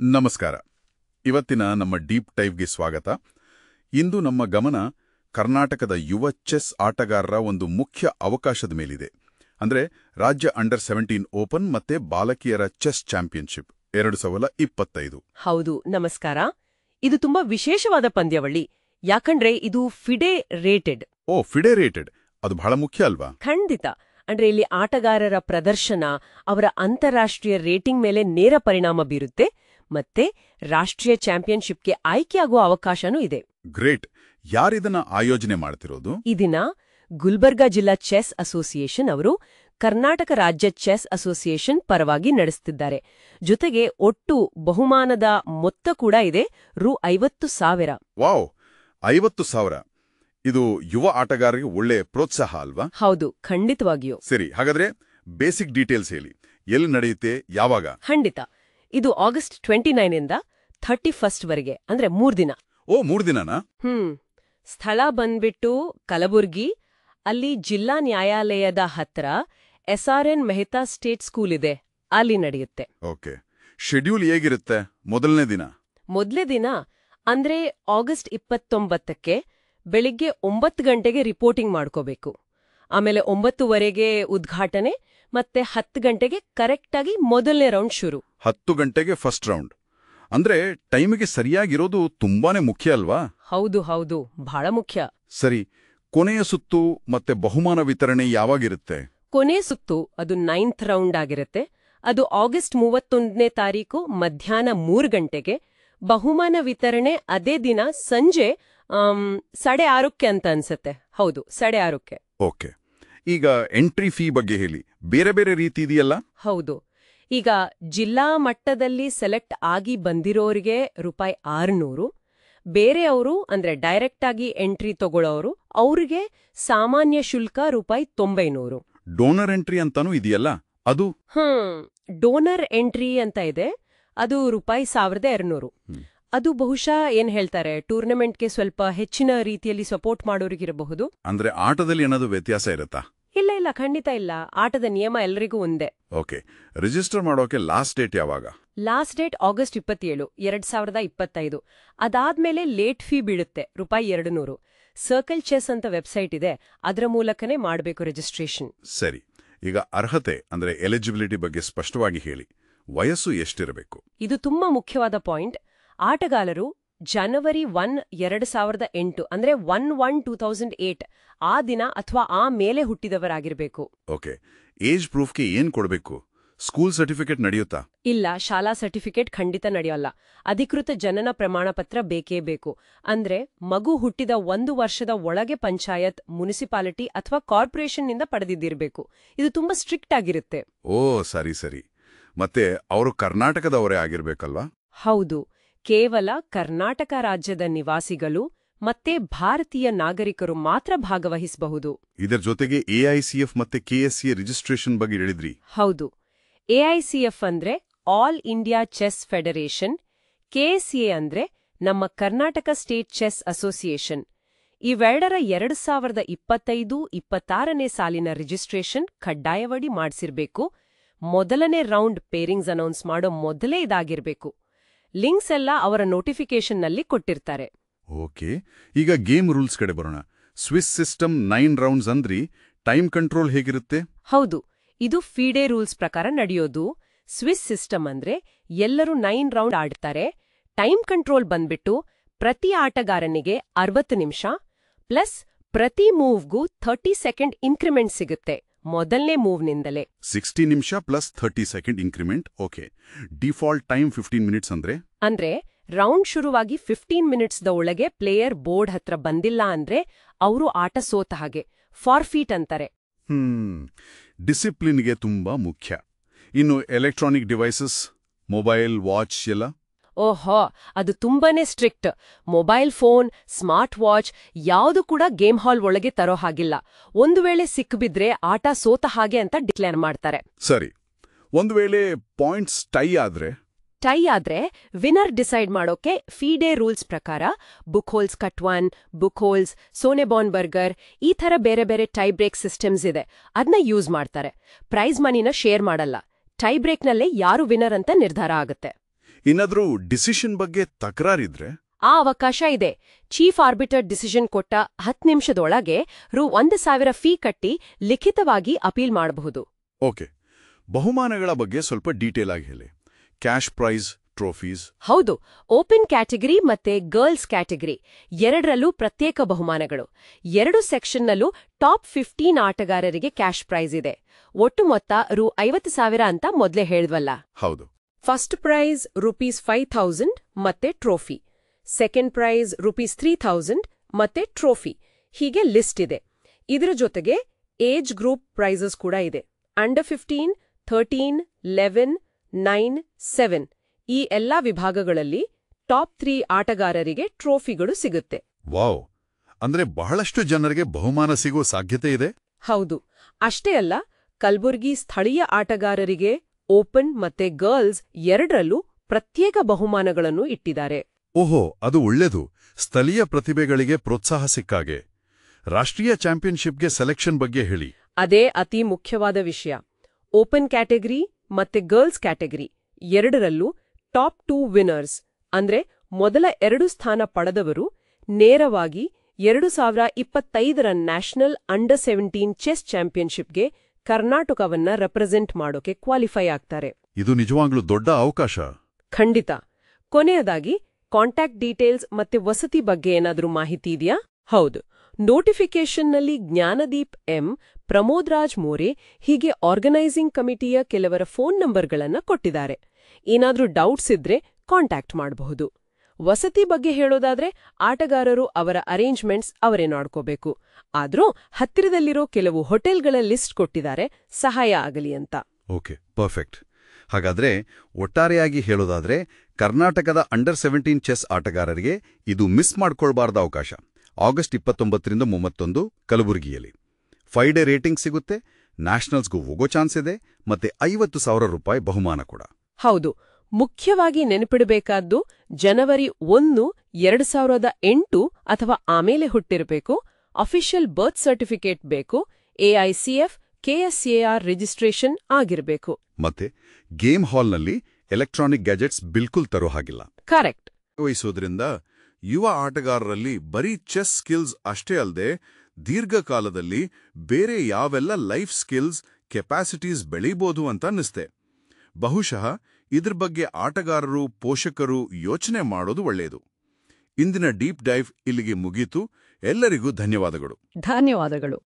ನಮಸ್ಕಾರ. ಇವತ್ತಿನ ನಮ್ಮ ಡೀಪ್ ಟೈವ್ಗೆ ಸ್ವಾಗತ. ಇಂದು ನಮ್ಮ ಗಮನ ಕರ್ನಾಟಕದ ಯುವ ಚೆಸ್ ಆಟಗಾರರ ಒಂದು ಮುಖ್ಯ ಅವಕಾಶದ ಮೇಲಿದೆ. ಅಂದ್ರೆ ರಾಜ್ಯ ಅಂಡರ್ 17 ಓಪನ್ ಮತ್ತೆ ಬಾಲಕಿಯರ ಚೆಸ್ ಚಾಂಪಿಯನ್ಶಿಪ್ 2025. ಹೌದು, ನಮಸ್ಕಾರ. ಇದು ತುಂಬಾ ವಿಶೇಷವಾದ ಪಂದ್ಯಾವಳಿ. ಯಾಕಂದ್ರೆ ಇದು ಫಿಡೆ ರೇಟೆಡ್. ಫಿಡೆ ರೇಟೆಡ್, ಅದು ಬಹಳ ಮುಖ್ಯ ಅಲ್ವಾ? ಖಂಡಿತ. ಅಂದ್ರೆ ಇಲ್ಲಿ ಆಟಗಾರರ ಪ್ರದರ್ಶನ ಅವರ ಅಂತಾರಾಷ್ಟ್ರೀಯ ರೇಟಿಂಗ್ ಮೇಲೆ ನೇರ ಪರಿಣಾಮ ಬೀರುತ್ತೆ, ಮತ್ತೆ ರಾಷ್ಟ್ರೀಯ ಚಾಂಪಿಯನ್ಶಿಪ್ಗೆ ಆಯ್ಕೆಯಾಗುವ ಅವಕಾಶನೂ ಇದೆ. ಗ್ರೇಟ್. ಯಾರಿದನ್ನ ಆಯೋಜನೆ ಮಾಡ್ತಿರೋದು? ಇದನ್ನ ಗುಲ್ಬರ್ಗಾ ಜಿಲ್ಲಾ ಚೆಸ್ ಅಸೋಸಿಯೇಷನ್ ಅವರು ಕರ್ನಾಟಕ ರಾಜ್ಯ ಚೆಸ್ ಅಸೋಸಿಯೇಷನ್ ಪರವಾಗಿ ನಡೆಸುತ್ತಿದ್ದಾರೆ. ಜೊತೆಗೆ ಒಟ್ಟು ಬಹುಮಾನದ ಮೊತ್ತ ಕೂಡ ಇದೆ, ರು 50,000. ವಾವ್, 50,000. ಇದು ಯುವ ಆಟಗಾರರಿಗೆ ಒಳ್ಳೆ ಪ್ರೋತ್ಸಾಹ ಅಲ್ವಾ? ಹೌದು, ಖಂಡಿತವಾಗಿಯೂ. ಸರಿ, ಹಾಗಾದ್ರೆ ಬೇಸಿಕ್ ಡೀಟೇಲ್ಸ್ ಹೇಳಿ. ಎಲ್ಲಿ ನಡೆಯುತ್ತೆ, ಯಾವಾಗ? ಖಂಡಿತ. ಇದು ಆಗಸ್ಟ್ 29 ಇಂದ 31 ವರೆಗೆ, ಅಂದ್ರೆ 3 ದಿನ. 3 ದಿನನಾ? ಸ್ಥಳ ಬಂದ್ಬಿಟ್ಟು ಕಲಬುರ್ಗಿ. ಅಲ್ಲಿ ಜಿಲ್ಲಾ ನ್ಯಾಯಾಲಯದ ಹತ್ರ SRN ಮೆಹ್ತಾ ಸ್ಟೇಟ್ ಸ್ಕೂಲ್ ಇದೆ, ಅಲ್ಲಿ ನಡೆಯುತ್ತೆ. ಓಕೆ. ಶೆಡ್ಯೂಲ್ ಹೇಗಿರುತ್ತೆ? ಮೊದಲನೇ ದಿನ ಅಂದ್ರೆ ಆಗಸ್ಟ್ 29ಕ್ಕೆ ಬೆಳಿಗ್ಗೆ 9 ಗಂಟೆಗೆ ರಿಪೋರ್ಟಿಂಗ್ ಮಾಡ್ಕೋಬೇಕು. ಆಮೇಲೆ 9:15ಗೆ ಉದ್ಘಾಟನೆ, ಮತ್ತೆ 10 ಗಂಟೆಗೆ ಕರೆಕ್ಟಾಗಿ ಮೊದಲನೇ ರೌಂಡ್ ಶುರು. 10 ಗಂಟೆಗೆ ಫಸ್ಟ್ ರೌಂಡ್. ಅಂದ್ರೆ ಟೈಮಿಗೆ ಸರಿಯಾಗಿರೋದು ತುಂಬಾನೇ ಮುಖ್ಯ ಅಲ್ವಾ? ಹೌದು, ಬಹಳ ಮುಖ್ಯ. ಸರಿ, ಕೊನೆಯ ಸುತ್ತು ಮತ್ತೆ ಬಹುಮಾನ ವಿತರಣೆ ಯಾವಾಗಿರುತ್ತೆ? ಕೊನೆ ಸುತ್ತು ಅದು 9th ರೌಂಡ್ ಆಗಿರುತ್ತೆ. ಅದು ಆಗಸ್ಟ್ 31ನೇ ತಾರೀಕು ಮಧ್ಯಾಹ್ನ 3 ಗಂಟೆಗೆ. ಬಹುಮಾನ ವಿತರಣೆ ಅದೇ ದಿನ ಸಂಜೆ 6:30 ಅಂತ ಅನ್ಸತ್ತೆ. ಹೌದು, 6:30. ಓಕೆ. ಈಗ ಎಂಟ್ರಿ ಫೀ ಬಗ್ಗೆ ಹೇಳಿ. ಬೇರೆ ಬೇರೆ ರೀತಿ ಇದೆಯಲ್ಲ? ಹೌದು. ಈಗ ಜಿಲ್ಲಾ ಮಟ್ಟದಲ್ಲಿ ಸೆಲೆಕ್ಟ್ ಆಗಿ ಬಂದಿರೋರಿಗೆ ರೂಪಾಯಿ 600. ಬೇರೆಯವರು ಅಂದ್ರೆ ಡೈರೆಕ್ಟ್ ಆಗಿ ಎಂಟ್ರಿ ತಗೊಳ್ಳೋರು, ಅವ್ರಿಗೆ ಸಾಮಾನ್ಯ ಶುಲ್ಕ ರೂಪಾಯಿ 900. ಡೋನರ್ ಎಂಟ್ರಿ ಅಂತಾನೂ ಇದೆಯಲ್ಲ, ಅದು? ಡೋನರ್ ಎಂಟ್ರಿ ಅಂತ ಇದೆ, ಅದು ರೂಪಾಯಿ 1,200. ಅದು ಬಹುಶಃ ಏನ್ ಹೇಳ್ತಾರೆ, ಟೂರ್ನಮೆಂಟ್ಗೆ ಸ್ವಲ್ಪ ಹೆಚ್ಚಿನ ರೀತಿಯಲ್ಲಿ ಸಪೋರ್ಟ್ ಮಾಡೋರಿಗಿರಬಹುದು. ಅಂದ್ರೆ ಆಟದಲ್ಲಿ ಏನಾದ್ರು ವ್ಯತ್ಯಾಸ ಇರುತ್ತಾ? ಇಲ್ಲ, ಖಂಡಿತ ಇಲ್ಲ. ಆಟದ ನಿಯಮ ಎಲ್ಲರಿಗೂ ಒಂದೇ. ಓಕೆ. ರಿಜಿಸ್ಟರ್ ಮಾಡೋಕೆ ಲಾಸ್ಟ್ ಡೇಟ್ ಯಾವಾಗ? Last date August 27, 2025. ಅದಾದ್ಮೇಲೆ ಲೇಟ್ ಫೀ ಬೀಳುತ್ತೆ, ರೂಪಾಯಿ 200. ಸರ್ಕಲ್ ಚೆಸ್ ಅಂತ ವೆಬ್ಸೈಟ್ ಇದೆ, ಅದರ ಮೂಲಕನೇ ಮಾಡಬೇಕು ರಿಜಿಸ್ಟ್ರೇಷನ್. ಸರಿ. ಈಗ ಅರ್ಹತೆ ಅಂದ್ರೆ ಎಲಿಜಿಬಿಲಿಟಿ ಬಗ್ಗೆ ಸ್ಪಷ್ಟವಾಗಿ ಹೇಳಿ. ವಯಸ್ಸು ಎಷ್ಟಿರಬೇಕು? ಇದು ತುಂಬಾ ಮುಖ್ಯವಾದ ಪಾಯಿಂಟ್. ಆಟಗಾರರು ಜನವರಿ 1, 2008 ಅಂದ್ರೆ 1/1/2008 ಆ ದಿನ ಅಥವಾ ಆ ಮೇಲೆ ಹುಟ್ಟಿದವರಾಗಿರ್ಬೇಕು. ಓಕೆ. ಏಜ್ ಪ್ರೂಫ್ಗೆ ಏನ್ ಕೊಡ್ಬೇಕು? ಸ್ಕೂಲ್ ಸರ್ಟಿಫಿಕೇಟ್ ನಡೆಯುತ್ತಾ? ಇಲ್ಲ, ಶಾಲಾ ಸರ್ಟಿಫಿಕೇಟ್ ಖಂಡಿತ ನಡೆಯೋಲ್ಲ. ಅಧಿಕೃತ ಜನನ ಪ್ರಮಾಣ ಪತ್ರ ಬೇಕೇ ಬೇಕು. ಅಂದ್ರೆ ಮಗು ಹುಟ್ಟಿದ 1 ವರ್ಷದ ಒಳಗೆ ಪಂಚಾಯತ್, ಮುನಿಸಿಪಾಲಿಟಿ ಅಥವಾ ಕಾರ್ಪೊರೇಷನ್ನಿಂದ ಪಡೆದಿದ್ದಿರಬೇಕು. ಇದು ತುಂಬಾ ಸ್ಟ್ರಿಕ್ಟ್ ಆಗಿರುತ್ತೆ. ಸರಿ. ಮತ್ತೆ ಅವರು ಕರ್ನಾಟಕದವರೇ ಆಗಿರ್ಬೇಕಲ್ವಾ? ಹೌದು. ಕೇವಲ ಕರ್ನಾಟಕ ರಾಜ್ಯದ ನಿವಾಸಿಗಳು ಮತ್ತೆ ಭಾರತೀಯ ನಾಗರಿಕರು ಮಾತ್ರ ಭಾಗವಹಿಸಬಹುದು. ಇದರ ಜೊತೆಗೆ AICF ಮತ್ತೆ KSCA ರಿಜಿಸ್ಟ್ರೇಷನ್ ಬಗ್ಗೆ ಹೇಳಿದ್ರಿ. ಹೌದು. AICF ಅಂದ್ರೆ all India chess federation, KSCA ಅಂದ್ರೆ ನಮ್ಮ ಕರ್ನಾಟಕ ಸ್ಟೇಟ್ ಚೆಸ್ ಅಸೋಸಿಯೇಷನ್. ಇವೆರಡರ 2025-26ನೇ ಸಾಲಿನ ರಿಜಿಸ್ಟ್ರೇಷನ್ ಕಡ್ಡಾಯವಾಗಿ ಮಾಡಿಸಿರ್ಬೇಕು. ಮೊದಲನೇ ರೌಂಡ್ ಪೇರಿಂಗ್ಸ್ ಅನೌನ್ಸ್ ಮಾಡೋ ಮೊದಲೇ ಇದಾಗಿರ್ಬೇಕು. ಲಿಂಕ್ಸ್ ಎಲ್ಲ ಅವರ ನೋಟಿಫಿಕೇಶನ್ನಲ್ಲಿ ಕೊಟ್ಟಿರ್ತಾರೆ. ಓಕೆ. ಈಗ ಗೇಮ್ ರೂಲ್ಸ್ ಕಡೆ ಬರೋಣ. ಸ್ವಿಸ್ ಸಿಸ್ಟಮ್ 9 ರೌಂಡ್ಸ್ ಅಂದ್ರಿ, ಟೈಮ್ ಕಂಟ್ರೋಲ್ ಹೇಗಿರುತ್ತೆ? ಹೌದು, ಇದು ಫಿಡೆ ರೂಲ್ಸ್ ಪ್ರಕಾರ ನಡೆಯೋದು. ಸ್ವಿಸ್ ಸಿಸ್ಟಮ್ ಅಂದ್ರೆ ಎಲ್ಲರೂ 9 ರೌಂಡ್ ಆಡ್ತಾರೆ. ಟೈಮ್ ಕಂಟ್ರೋಲ್ ಬಂದ್ಬಿಟ್ಟು ಪ್ರತಿ ಆಟಗಾರನಿಗೆ 60 ನಿಮಿಷ ಪ್ಲಸ್ ಪ್ರತಿ ಮೂವ್ಗೂ 30 ಸೆಕೆಂಡ್ ಇನ್ಕ್ರಿಮೆಂಟ್ ಸಿಗುತ್ತೆ. ಮೊದಲನೇ ಮೂವ್ನಿಂದಲೇ 60 ನಿಮಿಷ plus 30 second increment. Okay. Default time 15 minutes ಅಂದ್ರೆ ರೌಂಡ್ ಶುರುವಾಗಿ 15 ಮಿನಿಟ್ಸ್ದ ಒಳಗೆ ಪ್ಲೇಯರ್ ಬೋರ್ಡ್ ಹತ್ರ ಬಂದಿಲ್ಲ ಅಂದ್ರೆ ಅವರು ಆಟ ಸೋತ ಹಾಗೆ, ಫಾರ್ಫೀಟ್ ಅಂತಾರೆ. ಡಿಸಿಪ್ಲಿನ್ಗೆ ತುಂಬಾ ಮುಖ್ಯ. ಇನ್ನು ಎಲೆಕ್ಟ್ರಾನಿಕ್ ಡಿವೈಸಸ್, ಮೊಬೈಲ್, ವಾಚ್ ಎಲ್ಲ? ಅದು ತುಂಬಾನೇ strict. Mobile phone, smart watch ಯಾವುದು ಕೂಡ ಗೇಮ್ ಹಾಲ್ ಒಳಗೆ ತರೋ ಹಾಗಿಲ್ಲ. ಒಂದು ವೇಳೆ ಸಿಕ್ಬಿದ್ರೆ ಆಟ ಸೋತ ಹಾಗೆ ಅಂತ ಡಿಕ್ಲೇರ್ ಮಾಡ್ತಾರೆ. ಸರಿ. ಒಂದು ವೇಳೆ ಪಾಯಿಂಟ್ಸ್ ಟೈ ಆದ್ರೆ ವಿನರ್ ಡಿಸೈಡ್ ಮಾಡೋಕೆ ಫಿಡೆ ರೂಲ್ಸ್ ಪ್ರಕಾರ Buchholz cut 1, Buchholz, Sonneborn Berger ಈ ಥರ ಬೇರೆ ಬೇರೆ ಟೈ ಬ್ರೇಕ್ ಸಿಸ್ಟಮ್ಸ್ ಇದೆ, ಅದನ್ನ ಯೂಸ್ ಮಾಡ್ತಾರೆ. ಪ್ರೈಸ್ ಮನಿನ ಶೇರ್ ಮಾಡಲ್ಲ. ಟೈ ಬ್ರೇಕ್ನಲ್ಲೇ ಯಾರು ವಿನರ್ ಅಂತ ನಿರ್ಧಾರ ಆಗುತ್ತೆ. ಏನಾದ್ರೂ ಡಿಸಿಷನ್ ಬಗ್ಗೆ ತಕರಾರಿದ್ರೆ? ಆ ಅವಕಾಶ ಇದೆ. ಚೀಫ್ ಆರ್ಬಿಟರ್ ಡಿಸಿಷನ್ ಕೊಟ್ಟ 10 ನಿಮಿಷದೊಳಗೆ Rs. ಫೀ ಕಟ್ಟಿ ಲಿಖಿತವಾಗಿ ಅಪೀಲ್ ಮಾಡಬಹುದು. ಓಕೆ, ಬಹುಮಾನಗಳ ಬಗ್ಗೆ ಸ್ವಲ್ಪ ಡೀಟೇಲ್ ಆಗಿ ಹೇಳಿ. Cash prize, trophies. ಹೌದು, ಓಪನ್ ಕ್ಯಾಟಗರಿ ಮತ್ತೆ ಗರ್ಲ್ಸ್ ಕ್ಯಾಟಗರಿ ಎರಡರಲ್ಲೂ ಪ್ರತ್ಯೇಕ ಬಹುಮಾನಗಳು. 2 ಸೆಕ್ಷನ್ನಲ್ಲೂ ಟಾಪ್ 15 ಆಟಗಾರರಿಗೆ ಕ್ಯಾಶ್ ಪ್ರೈಸ್ ಇದೆ. ಒಟ್ಟು ಮೊತ್ತ Rs. ಅಂತ ಮೊದ್ಲೇ ಹೇಳಿದ್ವಲ್ಲ. ಹೌದು. ಫಸ್ಟ್ ಪ್ರೈಸ್ ₹5,000 ಮತ್ತೆ ಟ್ರೋಫಿ, ಸೆಕೆಂಡ್ ಪ್ರೈಸ್ ₹3,000 ಮತ್ತೆ ಟ್ರೋಫಿ. ಹೀಗೆ ಲಿಸ್ಟ್ ಇದೆ. ಇದರ ಜೊತೆಗೆ ಏಜ್ ಗ್ರೂಪ್ ಪ್ರೈಸಸ್ ಕೂಡ ಇದೆ. ಅಂಡರ್ 15, 13, 11, 9, 7 ಈ ಎಲ್ಲಾ ವಿಭಾಗಗಳಲ್ಲಿ ಟಾಪ್ 3 ಆಟಗಾರರಿಗೆ ಟ್ರೋಫಿಗಳು ಸಿಗುತ್ತೆ. ವಾವ್! ಅಂದ್ರೆ ಬಹಳಷ್ಟು ಜನರಿಗೆ ಬಹುಮಾನ ಸಿಗೋ ಸಾಧ್ಯತೆ ಇದೆ. ಹೌದು. ಅಷ್ಟೇ ಅಲ್ಲ, ಕಲ್ಬುರ್ಗಿ ಸ್ಥಳೀಯ ಆಟಗಾರರಿಗೆ ಓಪನ್ ಮತ್ತೆ ಗರ್ಲ್ಸ್ ಎರಡರಲ್ಲೂ ಪ್ರತ್ಯೇಕ ಬಹುಮಾನಗಳನ್ನು ಇಟ್ಟಿದ್ದಾರೆ. ಓಹೋ, ಅದು ಒಳ್ಳೆದು. ಸ್ಥಳೀಯ ಪ್ರತಿಭೆಗಳಿಗೆ ಪ್ರೋತ್ಸಾಹ ಸಿಕ್ಕಾಗೆ. ರಾಷ್ಟ್ರೀಯ ಚಾಂಪಿಯನ್ಶಿಪ್ಗೆ ಸೆಲೆಕ್ಷನ್ ಬಗ್ಗೆ ಹೇಳಿ. ಅದೇ ಅತಿ ಮುಖ್ಯವಾದ ವಿಷಯ. ಓಪನ್ ಕ್ಯಾಟಗರಿ ಮತ್ತೆ ಗರ್ಲ್ಸ್ ಕ್ಯಾಟಗರಿ ಎರಡರಲ್ಲೂ ಟಾಪ್ 2 ವಿನ್ನರ್ಸ್ ಅಂದ್ರೆ ಮೊದಲ 2 ಸ್ಥಾನ ಪಡೆದವರು ನೇರವಾಗಿ 2025ರ ನ್ಯಾಷನಲ್ ಅಂಡರ್ 17 ಚೆಸ್ ಚಾಂಪಿಯನ್ಶಿಪ್ಗೆ ಕರ್ನಾಟಕವನ್ನ ರೆಪ್ರೆಸೆಂಟ್ ಮಾಡೋಕೆ ಕ್ವಾಲಿಫೈ ಆಗ್ತಾರೆ. ಇದು ನಿಜವಾಗ್ಲೂ ದೊಡ್ಡ ಅವಕಾಶ. ಖಂಡಿತ. ಕೊನೆಯದಾಗಿ ಕಾಂಟ್ಯಾಕ್ಟ್ ಡೀಟೇಲ್ಸ್ ಮತ್ತೆ ವಸತಿ ಬಗ್ಗೆ ಏನಾದ್ರೂ ಮಾಹಿತಿ ಇದೆಯಾ? ಹೌದು, ನೋಟಿಫಿಕೇಷನ್ನಲ್ಲಿ ಜ್ಞಾನದೀಪ್ ಎಂ, ಪ್ರಮೋದ್ ರಾಜ್ ಮೋರೆ ಹೀಗೆ ಆರ್ಗನೈಸಿಂಗ್ ಕಮಿಟಿಯ ಕೆಲವರ ಫೋನ್ ನಂಬರ್ಗಳನ್ನ ಕೊಟ್ಟಿದ್ದಾರೆ. ಏನಾದ್ರೂ ಡೌಟ್ಸ್ ಇದ್ರೆ ಕಾಂಟ್ಯಾಕ್ಟ್ ಮಾಡಬಹುದು. ವಸತಿ ಬಗ್ಗೆ ಹೇಳೋದಾದ್ರೆ ಆಟಗಾರರು ಅವರ ಅರೇಂಜ್ಮೆಂಟ್ಸ್ ಅವರೇ ನೋಡ್ಕೋಬೇಕು. ಆದ್ರೂ ಹತ್ತಿರದಲ್ಲಿರೋ ಕೆಲವು ಹೋಟೆಲ್ಗಳ ಲಿಸ್ಟ್ ಕೊಟ್ಟಿದ್ದಾರೆ, ಸಹಾಯ ಆಗಲಿ ಅಂತ. Okay, perfect. ಹಾಗಾದ್ರೆ ಒಟ್ಟಾರೆಯಾಗಿ ಹೇಳೋದಾದ್ರೆ ಕರ್ನಾಟಕದ ಅಂಡರ್ 17 ಚೆಸ್ ಆಟಗಾರರಿಗೆ ಇದು ಮಿಸ್ ಮಾಡ್ಕೊಳ್ಬಾರ್ದ ಅವಕಾಶ. ಆಗಸ್ಟ್ 29ರಿಂದ 31 ಕಲಬುರಗಿಯಲ್ಲಿ 5 ಡೇ ರೇಟಿಂಗ್ ಸಿಗುತ್ತೆ, ನ್ಯಾಷನಲ್ಸ್ಗೂ ಹೋಗೋ ಚಾನ್ಸ್ ಇದೆ, ಮತ್ತೆ ₹50,000 ಬಹುಮಾನ ಕೂಡ. ಹೌದು, ಮುಖ್ಯವಾಗಿ ನೆನಪಿಡಬೇಕಾದ್ದು ಜನವರಿ 1, 2008 ಅಥವಾ ಆಮೇಲೆ ಹುಟ್ಟಿರಬೇಕು, ಅಫಿಷಿಯಲ್ ಬರ್ತ್ ಸರ್ಟಿಫಿಕೇಟ್ ಬೇಕು, AICF, KSAR ರಿಜಿಸ್ಟ್ರೇಷನ್ ಆಗಿರಬೇಕು. ಮತ್ತೆ ಗೇಮ್ ಹಾಲ್ನಲ್ಲಿ ಎಲೆಕ್ಟ್ರಾನಿಕ್ ಗ್ಯಾಜೆಟ್ಸ್ ಬಿಲ್ಕುಲ್ ತರೋ ಹಾಗಿಲ್ಲ. ಕರೆಕ್ಟ್. ವಹಿಸೋದ್ರಿಂದ ಯುವ ಆಟಗಾರರಲ್ಲಿ ಬರೀ ಚೆಸ್ ಸ್ಕಿಲ್ಸ್ ಅಷ್ಟೇ ಅಲ್ಲದೆ ದೀರ್ಘಕಾಲದಲ್ಲಿ ಬೇರೆ ಯಾವೆಲ್ಲ ಲೈಫ್ ಸ್ಕಿಲ್ಸ್, ಕೆಪಾಸಿಟೀಸ್ ಬೆಳೀಬೋದು ಅಂತ ಅನ್ನಿಸ್ತೆ. ಬಹುಶಃ ಇದ್ರ ಬಗ್ಗೆ ಆಟಗಾರರು, ಪೋಷಕರು ಯೋಚನೆ ಮಾಡೋದು ಒಳ್ಳೆಯದು. ಇಂದಿನ ಡೀಪ್ ಡೈವ್ ಇಲ್ಲಿಗೆ ಮುಗೀತು. ಎಲ್ಲರಿಗೂ ಧನ್ಯವಾದಗಳು. ಧನ್ಯವಾದಗಳು.